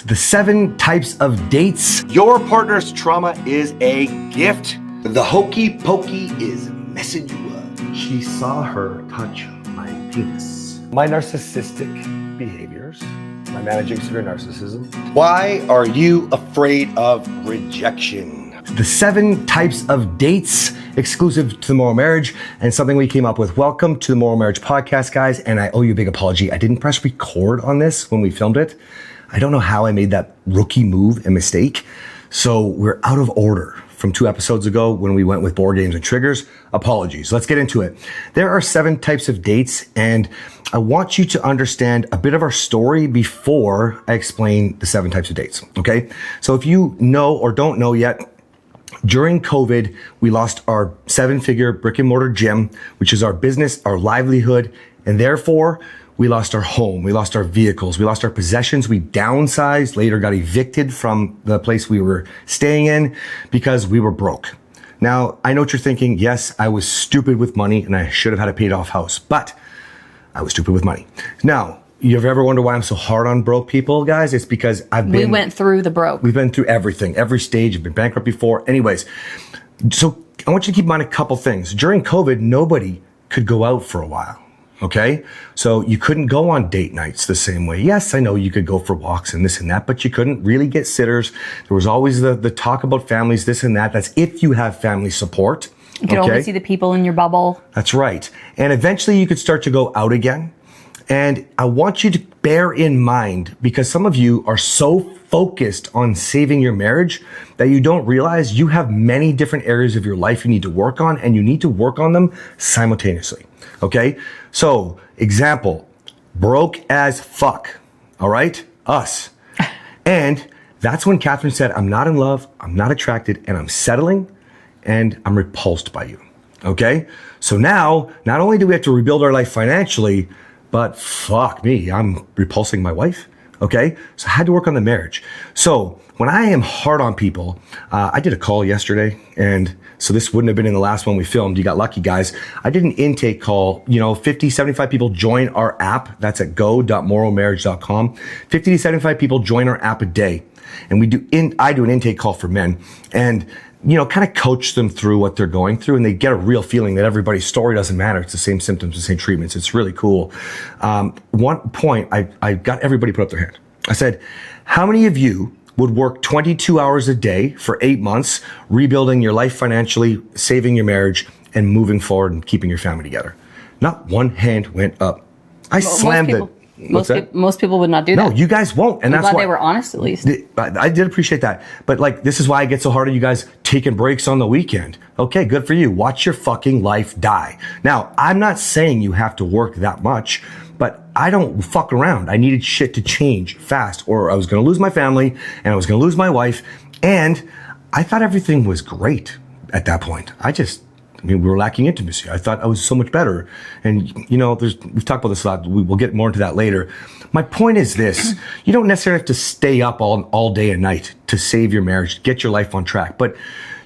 The 7 types of dates. Your partner's trauma is a gift. The hokey pokey is messing you up. She saw her touch my penis. My narcissistic behaviors. My managing severe narcissism. Why are you afraid of rejection? The 7 types of dates exclusive to the Morrow Marriage, and something we came up with. Welcome to the Morrow Marriage podcast, guys. And I owe you a big apology. I didn't press record on this when we filmed it. I don't know how I made that rookie move and mistake. So we're out of order from 2 episodes ago when we went with board games and triggers. Apologies. Let's get into it. There are 7 types of dates, and I want you to understand a bit of our story before I explain the 7 types of dates. Okay. So if you know or don't know yet, during COVID, we lost our 7-figure brick and mortar gym, which is our business, our livelihood, and therefore we lost our home, we lost our vehicles, we lost our possessions, we downsized, later got evicted from the place we were staying in because we were broke. Now, I know what you're thinking. Yes, I was stupid with money and I should have had a paid off house, but I was stupid with money. Now, you ever wonder why I'm so hard on broke people, guys? It's because we went through the broke. We've been through everything, every stage. I've been bankrupt before. Anyways, so I want you to keep in mind a couple things. During COVID, nobody could go out for a while. Okay. So you couldn't go on date nights the same way. Yes, I know you could go for walks and this and that, but you couldn't really get sitters. There was always the talk about families, this and that. That's if you have family support. You could only see the people in your bubble. That's right. And eventually you could start to go out again. And I want you to bear in mind, because some of you are so focused on saving your marriage that you don't realize you have many different areas of your life you need to work on, and you need to work on them simultaneously. Okay. So example, broke as fuck. All right. Us. And that's when Kathryn said, I'm not in love. I'm not attracted, and I'm settling, and I'm repulsed by you. Okay. So now, not only do we have to rebuild our life financially, but fuck me, I'm repulsing my wife. Okay. So I had to work on the marriage. So when I am hard on people, I did a call yesterday, and so this wouldn't have been in the last one we filmed. You got lucky, guys. I did an intake call. 50, 75 people join our app. That's at go.morrowmarriage.com. 50 to 75 people join our app a day. And I do an intake call for men, and kind of coach them through what they're going through, and they get a real feeling that everybody's story doesn't matter. It's the same symptoms, the same treatments. It's really cool. One point, I got everybody put up their hand. I said, how many of you would work 22 hours a day for 8 months, rebuilding your life financially, saving your marriage, and moving forward and keeping your family together? Not one hand went up. I slammed it. Most people would not do that. No, you guys won't. And I'm that's glad why they were honest, at least. I did appreciate that. But this is why I get so hard on you guys taking breaks on the weekend. Okay, good for you. Watch your fucking life die. Now, I'm not saying you have to work that much, but I don't fuck around. I needed shit to change fast, or I was going to lose my family and I was going to lose my wife. And I thought everything was great at that point. we were lacking intimacy. I thought I was so much better. And, we've talked about this a lot. We'll get more into that later. My point is this. You don't necessarily have to stay up all day and night to save your marriage, to get your life on track. But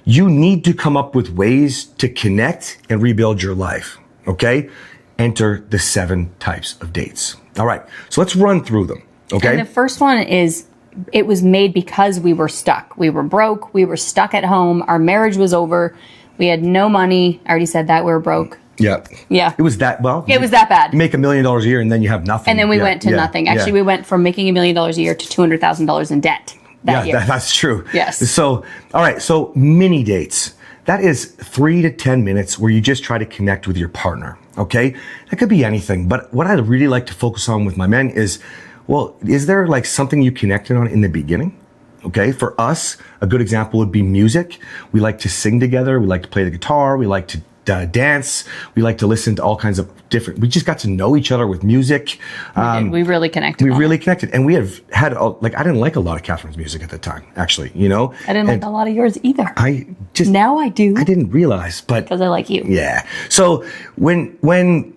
you need to come up with ways to connect and rebuild your life. Okay? Enter the 7 types of dates. All right. So let's run through them. Okay? And the first one is, it was made because we were stuck. We were broke. We were stuck at home. Our marriage was over. We had no money. I already said that. We were broke. Yeah. Yeah. It was that bad. You make $1 million a year and then you have nothing. And then we went to nothing. Actually, we went from making $1 million a year to $200,000 in debt that year. That's true. Yes. So, all right. So mini dates. That is 3 to 10 minutes where you just try to connect with your partner. Okay. That could be anything. But what I'd really like to focus on with my men is, is there like something you connected on in the beginning? Okay. For us, a good example would be music. We like to sing together. We like to play the guitar. We like to dance. We like to listen to all kinds of we just got to know each other with music. We really connected. And we have had, I didn't like a lot of Kathryn's music at the time, actually, I didn't like a lot of yours either. Now I do. I didn't realize, but. Because I like you. Yeah. So when.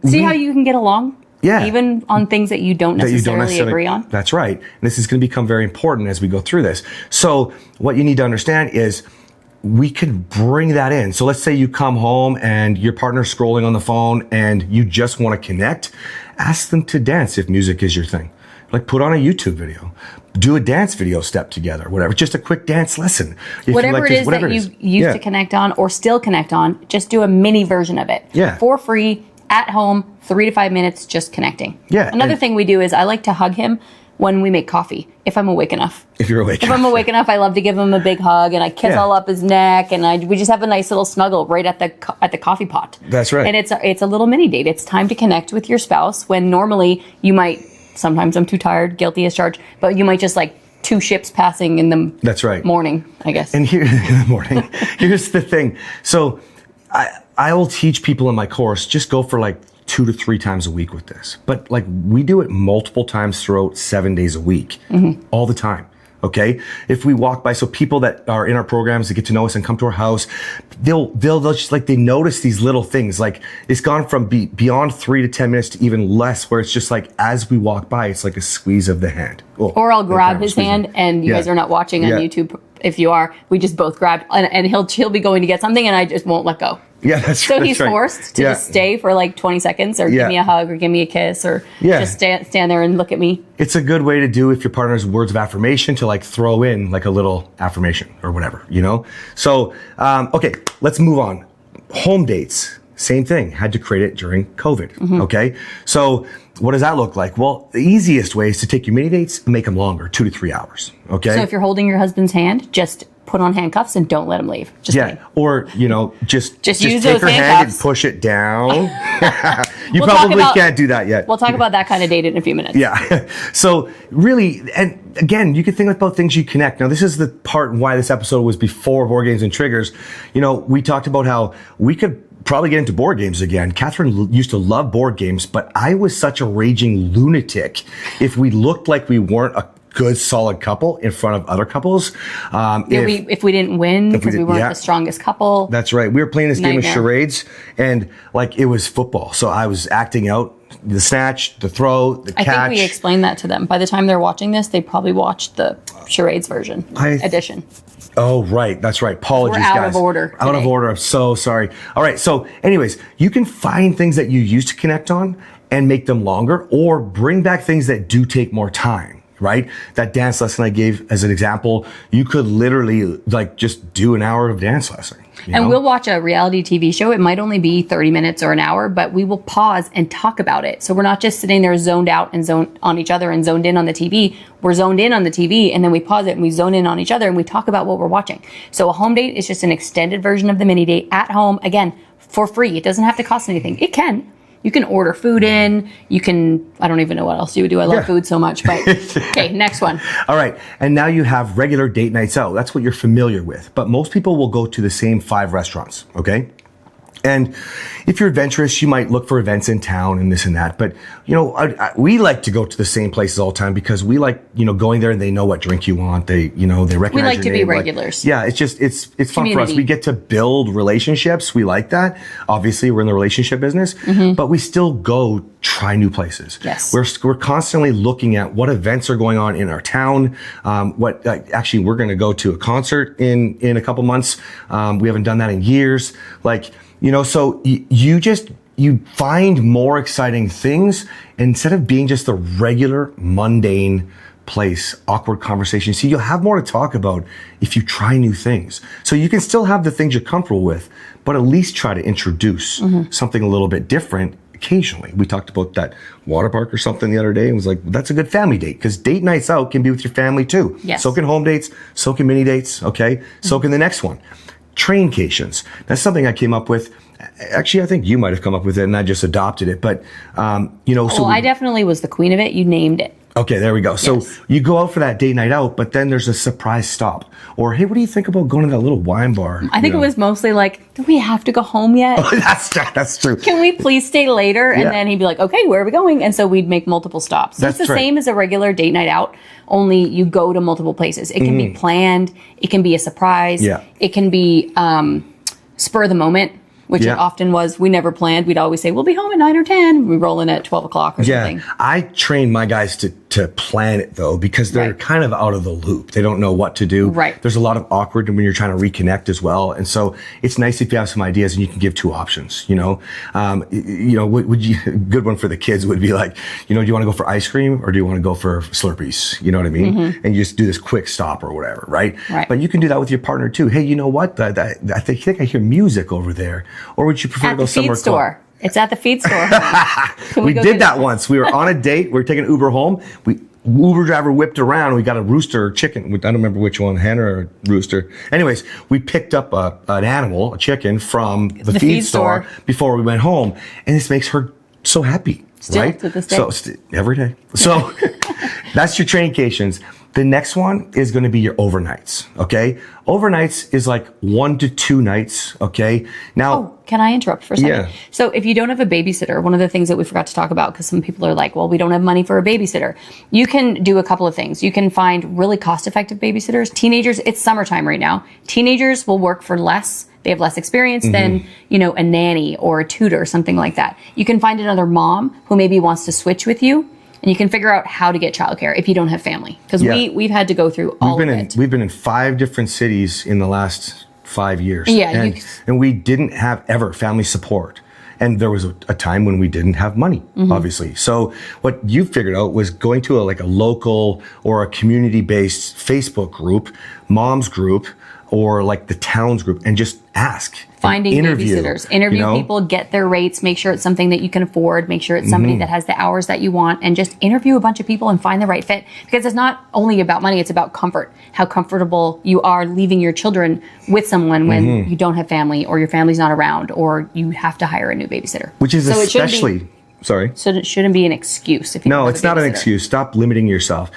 See how you can get along? Yeah. Even on things that you don't necessarily agree on? That's right. And this is going to become very important as we go through this. So what you need to understand is we can bring that in. So let's say you come home and your partner's scrolling on the phone and you just want to connect. Ask them to dance if music is your thing. Like put on a YouTube video, do a dance video step together, whatever, just a quick dance lesson. If Whatever it is that you used Yeah. to connect on or still connect on, just do a mini version of it. Yeah. For free, at home, 3 to 5 minutes, just connecting. Yeah, Another and- thing we do is I like to hug him when we make coffee, if I'm awake enough. If you're awake. If I'm awake enough, I love to give him a big hug, and I kiss Yeah. all up his neck, and we just have a nice little snuggle right at the coffee pot. That's right. And it's a little mini date. It's time to connect with your spouse when normally you might. Sometimes I'm too tired, guilty as charged, but you might just like 2 ships passing in the That's right. morning, I guess. And here in the morning, here's the thing. So I will teach people in my course, just go for like 2 to 3 times a week with this. But like we do it multiple times throughout 7 days a week, all the time. Okay. If we walk by, so people that are in our programs that get to know us and come to our house, they'll just like, they notice these little things. Like it's gone from beyond 3 to 10 minutes to even less, where it's just like, as we walk by, it's like a squeeze of the hand. Oh, or I'll grab his squeeze hand, me. and you Yeah. guys are not watching on Yeah. YouTube. If you are, we just both grabbed, and he'll be going to get something, and I just won't let go. Yeah, that's So that's he's right. forced to Yeah. just stay for like 20 seconds, or Yeah. give me a hug, or give me a kiss, or Yeah. just stand there and look at me. It's a good way to do, if your partner's words of affirmation, to like throw in like a little affirmation or whatever, you know? So, okay, let's move on. Home dates, same thing. Had to create it during COVID. Okay. So what does that look like? Well, the easiest way is to take your mini dates and make them longer, 2 to 3 hours. Okay. So if you're holding your husband's hand, just put on handcuffs and don't let him leave. Just yeah, kidding. or just Just take use those her hand and handcuffs. push it down. You We'll talk probably about- can't do that yet. We'll talk about that kind of date in a few minutes. Yeah. So really, and again, you can think about things you connect. Now, this is the part why this episode was before Board Games and Triggers. You know, we talked about how we could probably get into board games again. Kathryn used to love board games, but I was such a raging lunatic if we looked like we weren't a good, solid couple in front of other couples. If we didn't win because we weren't yeah. the strongest couple. That's right. We were playing this game of Nightmare. charades, and like it was football. So I was acting out the snatch, the throw, the I catch. think we explained that to them. By the time they're watching this, they probably watched the charades version edition. Oh, right. That's right. Apologies, We're out guys. of order Out of today. order. I'm so sorry. All right. So anyways, you can find things that you used to connect on and make them longer, or bring back things that do take more time, right? That dance lesson I gave as an example, you could literally like just do an hour of dance lesson. you And know? we'll watch a reality TV show. It might only be 30 minutes or an hour, but we will pause and talk about it. So we're not just sitting there zoned out and zoned on each other and zoned in on the TV. We're zoned in on the TV, and then we pause it and we zone in on each other and we talk about what we're watching. So a home date is just an extended version of the mini date at home, again, for free. It doesn't have to cost anything. It can. You can order food in. You can, I don't even know what else you would do. I love Yeah. food so much, but okay, next one. All right. And now you have regular date nights out. That's what you're familiar with. But most people will go to the same 5 restaurants. Okay. And if you're adventurous, you might look for events in town and this and that. But, you know, we like to go to the same places all the time because we like, you know, going there and they know what drink you want. They, you know, they recognize like your to be name. regulars. Yeah, it's just, it's fun for us. Community. We get to build relationships. We like that. Obviously, we're in the relationship business, but we still go try new places. Yes. We're constantly looking at what events are going on in our town. Actually, we're going to go to a concert in a couple months. We haven't done that in years. Like, you know, so you find more exciting things instead of being just the regular mundane place, awkward conversation. See, you'll have more to talk about if you try new things. So you can still have the things you're comfortable with, but at least try to introduce something a little bit different occasionally. We talked about that water park or something the other day and was like, that's a good family date because date nights out can be with your family too. Yes. So can home dates, so can mini dates, okay? So can the next one. Traincations. That's something I came up with. Actually, I think you might have come up with it and I just adopted it. But, you know, so. Well, I definitely was the queen of it. You named it. Okay, there we go. So Yes. you go out for that date night out, but then there's a surprise stop. Or, hey, what do you think about going to that little wine bar? I think it was mostly like, do we have to go home yet? That's true. Can we please stay later? And Yeah. then he'd be like, okay, where are we going? And so we'd make multiple stops. So That's it's the right. same as a regular date night out, only you go to multiple places. It can be planned. It can be a surprise. Yeah. It can be spur of the moment. which it often was. We never planned. We'd always say, we'll be home at 9 or 10. We roll in at 12 o'clock or something. I train my guys to plan it though, because they're kind of out of the loop. They don't know what to do. Right. There's a lot of awkward when you're trying to reconnect as well. And so it's nice if you have some ideas and you can give two options, would you, good one for the kids would be like, do you want to go for ice cream or do you want to go for Slurpees? You know what I mean? And you just do this quick stop or whatever, right? But you can do that with your partner too. Hey, you know what? I think I hear music over there. Or would you prefer to go somewhere feed store? It's at the feed store. We did that once. We were on a date. We were taking an Uber home. Uber driver whipped around. We got a rooster or chicken. I don't remember which one, hen or rooster. Anyways, we picked up an animal, a chicken, from the feed store before we went home. And this makes her so happy. Still, right? to this day. So every day. So that's your traincations. The next one is going to be your overnights. Okay. Overnights is like 1 to 2 nights. Okay. Now, can I interrupt for a second? Yeah. So if you don't have a babysitter, one of the things that we forgot to talk about, because some people are like, well, we don't have money for a babysitter. You can do a couple of things. You can find really cost-effective babysitters. Teenagers, it's summertime right now. Teenagers will work for less. They have less experience than, a nanny or a tutor or something like that. You can find another mom who maybe wants to switch with you. And you can figure out how to get childcare if you don't have family. Because we've had to go through all of it. We've been in 5 different cities in the last 5 years. Yeah. And we didn't have ever family support. And there was a time when we didn't have money, obviously. So what you figured out was going to a local or a community-based Facebook group, mom's group, or like the town's group, and just ask. Finding babysitters, interview people, get their rates, make sure it's something that you can afford, make sure it's somebody that has the hours that you want, and just interview a bunch of people and find the right fit. Because it's not only about money, it's about comfort. How comfortable you are leaving your children with someone when you don't have family or your family's not around or you have to hire a new babysitter. Which is especially... Sorry. So it shouldn't be an excuse. If you No, it's not an excuse. Stop limiting yourself.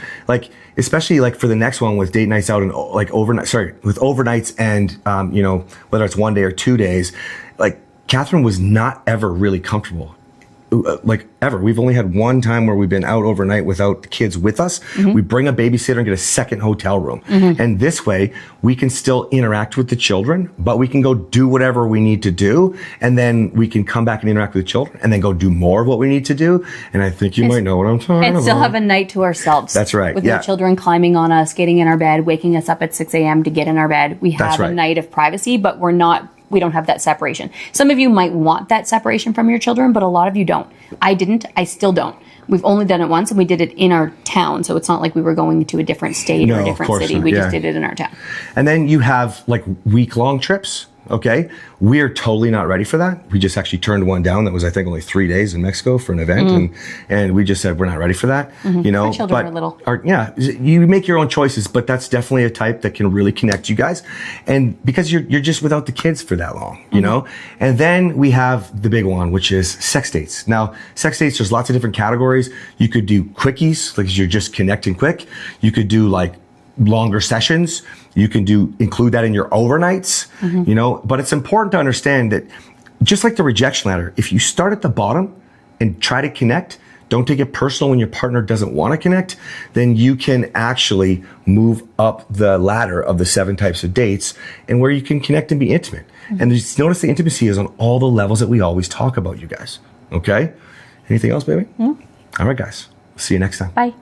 Especially for the next one with date nights out and with overnights and, whether it's 1 day or 2 days, Kathryn was not ever really comfortable. Ever. We've only had one time where we've been out overnight without the kids with us. We bring a babysitter and get a second hotel room. And this way we can still interact with the children, but we can go do whatever we need to do. And then we can come back and interact with the children and then go do more of what we need to do. And I think you might know what I'm talking about. And still have a night to ourselves. That's right. With no children climbing on us, getting in our bed, waking us up at 6 a.m. to get in our bed. We have a night of privacy, but we don't have that separation. Some of you might want that separation from your children, but a lot of you don't. I didn't. I still don't. We've only done it once, and we did it in our town. So it's not like we were going to a different state or a different city. We just did it in our town. And then you have week-long trips. Okay. We're totally not ready for that. We just actually turned one down that was, I think, only 3 days in Mexico for an event. And we just said, we're not ready for that. Our children are little. You make your own choices, but that's definitely a type that can really connect you guys. And because you're just without the kids for that long, And then we have the big one, which is sex dates. Now, sex dates, there's lots of different categories. You could do quickies, you're just connecting quick. You could do longer sessions. You can include that in your overnights, but it's important to understand that just like the rejection ladder, if you start at the bottom and try to connect, don't take it personal when your partner doesn't want to connect, then you can actually move up the ladder of the 7 types of dates and where you can connect and be intimate. And just notice the intimacy is on all the levels that we always talk about, you guys. Okay? Anything else, baby? All right, guys. See you next time. Bye.